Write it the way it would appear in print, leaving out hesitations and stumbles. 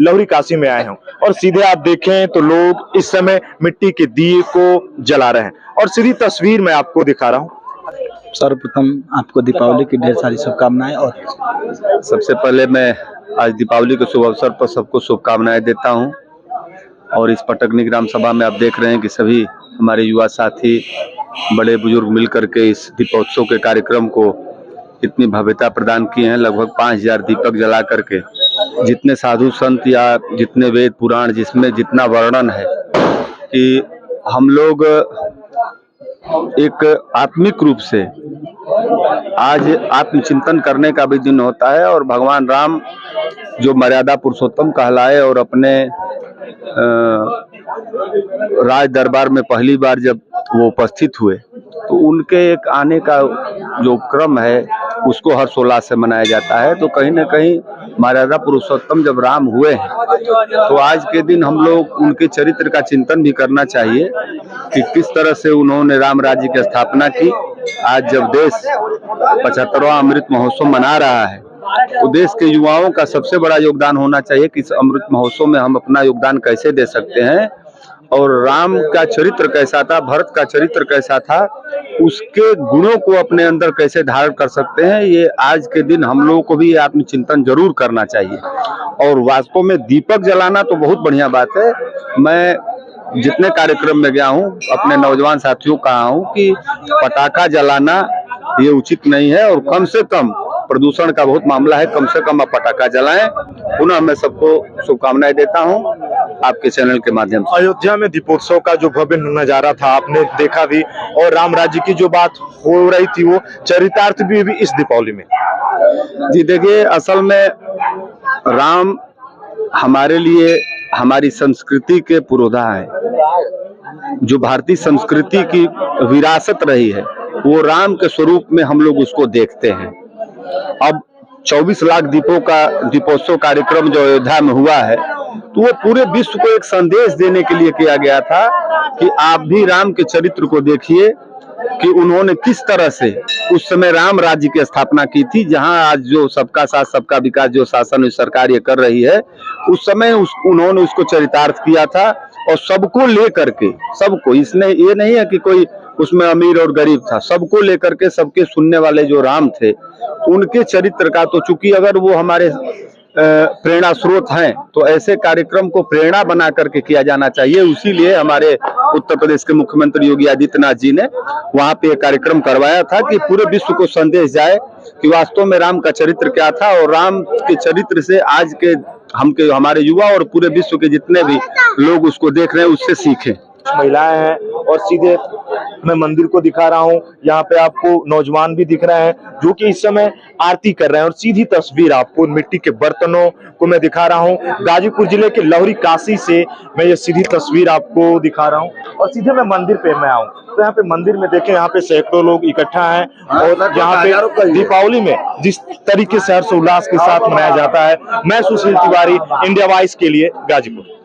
लोहरी काशी में आए हैं और सीधे आप देखें तो लोग इस समय मिट्टी के दिए को जला रहे हैं और सीधी तस्वीर मैं आपको दिखा रहा हूँ। सर्वप्रथम आपको दीपावली की ढेर सारी शुभकामनाएं। और सबसे पहले मैं आज दीपावली के शुभ अवसर पर सबको शुभकामनाएं देता हूं। और इस पटकनी ग्राम सभा में आप देख रहे हैं कि सभी हमारे युवा साथी बड़े बुजुर्ग मिलकर के इस दीपोत्सव के कार्यक्रम को इतनी भव्यता प्रदान किए हैं। लगभग 5000 दीपक जला करके जितने साधु संत या जितने वेद पुराण जिसमें जितना वर्णन है कि हम लोग एक आत्मिक रूप से आज आत्मचिंतन करने का भी दिन होता है। और भगवान राम जो मर्यादा पुरुषोत्तम कहलाए और अपने राज दरबार में पहली बार जब वो उपस्थित हुए तो उनके एक आने का जो क्रम है उसको हर्षोल्लास से मनाया जाता है। तो कहीं ना कहीं मर्यादा पुरुषोत्तम जब राम हुए हैं तो आज के दिन हम लोग उनके चरित्र का चिंतन भी करना चाहिए कि किस तरह से उन्होंने राम राज्य की स्थापना की। आज जब देश 75वां अमृत महोत्सव मना रहा है तो देश के युवाओं का सबसे बड़ा योगदान होना चाहिए कि इस अमृत महोत्सव में हम अपना योगदान कैसे दे सकते हैं। और राम का चरित्र कैसा था, भरत का चरित्र कैसा था, उसके गुणों को अपने अंदर कैसे धारण कर सकते हैं, ये आज के दिन हम लोगों को भी आत्मचिंतन जरूर करना चाहिए। और वास्तव में दीपक जलाना तो बहुत बढ़िया बात है। मैं जितने कार्यक्रम में गया हूँ अपने नौजवान साथियों को कहा हूँ कि पटाखा जलाना ये उचित नहीं है और कम से कम प्रदूषण का बहुत मामला है, कम से कम आप पटाखा जलाएं। पुनः मैं सबको शुभकामनाएं देता हूं आपके चैनल के माध्यम से। अयोध्या में दीपोत्सव का जो भव्य नजारा था आपने देखा भी और राम राज्य की जो बात हो रही थी वो चरितार्थ भी इस दीपावली में। जी देखिए, असल में राम हमारे लिए हमारी संस्कृति के पुरोधा है। जो भारतीय संस्कृति की विरासत रही है वो राम के स्वरूप में हम लोग उसको देखते हैं। अब 24 लाख दीपों का दीपोत्सव कार्यक्रम जो अयोध्या में हुआ है तो वो पूरे विश्व को एक संदेश देने के लिए किया गया था कि आप भी राम के चरित्र को देखिए कि उन्होंने किस तरह से उस समय राम राज्य की स्थापना की थी। जहां आज जो सबका साथ सबका विकास जो शासन सरकार ये कर रही है उस समय उन्होंने उसको चरितार्थ किया था और सबको लेकर के सबको, इसने ये नहीं है कि कोई उसमें अमीर और गरीब था, सबको लेकर के सबके सुनने वाले जो राम थे उनके चरित्र का तो चूंकि अगर वो हमारे प्रेरणा स्रोत हैं तो ऐसे कार्यक्रम को प्रेरणा बना करके किया जाना चाहिए। इसीलिए हमारे उत्तर प्रदेश के मुख्यमंत्री योगी आदित्यनाथ जी ने वहां पे एक कार्यक्रम करवाया था कि पूरे विश्व को संदेश जाए कि वास्तव में राम का चरित्र क्या था और राम के चरित्र से आज के हमारे युवा और पूरे विश्व के जितने भी लोग उसको देख रहे हैं उससे सीखें। महिलाएं हैं और सीधे मैं मंदिर को दिखा रहा हूं, यहाँ पे आपको नौजवान भी दिख रहे हैं जो कि इस समय आरती कर रहे हैं और सीधी तस्वीर आपको मिट्टी के बर्तनों को मैं दिखा रहा हूं। गाजीपुर जिले के लोहरी काशी से मैं ये सीधी तस्वीर आपको दिखा रहा हूं और सीधे मैं मंदिर पे मैं आऊं तो यहाँ पे मंदिर में देखें यहाँ पे सैकड़ों लोग इकट्ठा हैं और यहाँ पे दीपावली में जिस तरीके से हर्षोल्लास के साथ मनाया जाता है। मैं सुशील तिवारी, इंडिया वॉइस के लिए गाजीपुर।